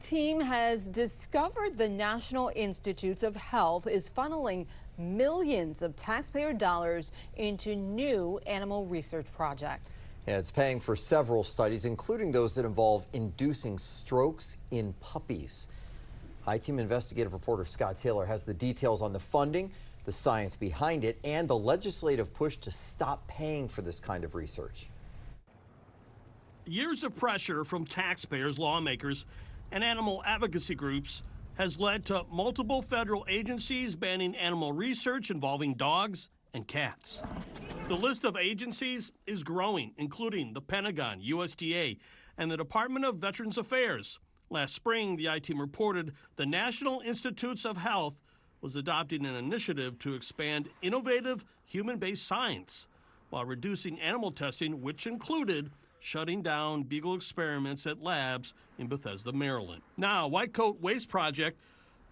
I-Team has discovered the National Institutes of Health is funneling millions of taxpayer dollars into new animal research projects. And it's paying for several studies, including those that involve inducing strokes in puppies. I-Team investigative reporter Scott Taylor has the details on the funding, the science behind it, and the legislative push to stop paying for this kind of research. Years of pressure from taxpayers, lawmakers, and animal advocacy groups has led to multiple federal agencies banning animal research involving dogs and cats. The list of agencies is growing, including the Pentagon, USDA, and the Department of Veterans Affairs. Last spring, the I-Team reported the National Institutes of Health was adopting an initiative to expand innovative human-based science while reducing animal testing, which included shutting down beagle experiments at labs in Bethesda, Maryland. Now, White Coat Waste Project,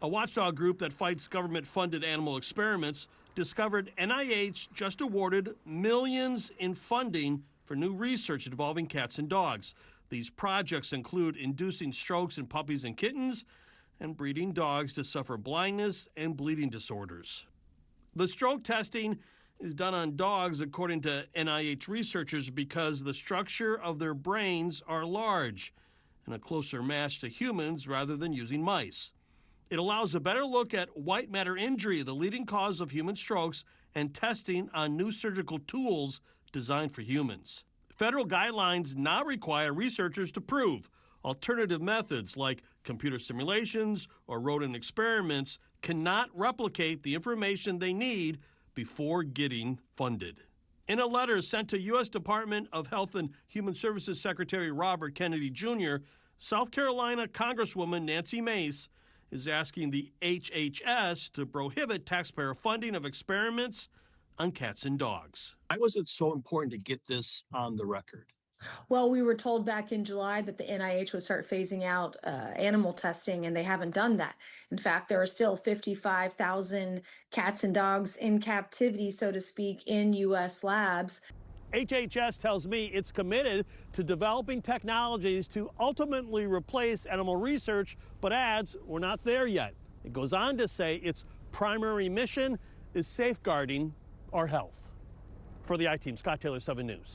a watchdog group that fights government-funded animal experiments, discovered NIH just awarded millions in funding for new research involving cats and dogs. These projects include inducing strokes in puppies and kittens and breeding dogs to suffer blindness and bleeding disorders. The stroke testing is done on dogs, according to NIH researchers, because the structure of their brains are large and a closer match to humans rather than using mice. It allows a better look at white matter injury, the leading cause of human strokes, and testing on new surgical tools designed for humans. Federal guidelines now require researchers to prove alternative methods like computer simulations or rodent experiments cannot replicate the information they need before getting funded. In a letter sent to U.S. Department of Health and Human Services Secretary Robert Kennedy Jr., South Carolina Congresswoman Nancy Mace is asking the HHS to prohibit taxpayer funding of experiments on cats and dogs. Why was it so important to get this on the record? Well, we were told back in July that the NIH would start phasing out animal testing, and they haven't done that. In fact, there are still 55,000 cats and dogs in captivity, so to speak, in U.S. labs. HHS tells me it's committed to developing technologies to ultimately replace animal research, but adds we're not there yet. It goes on to say its primary mission is safeguarding our health. For the I-Team, Scott Taylor, 7 News.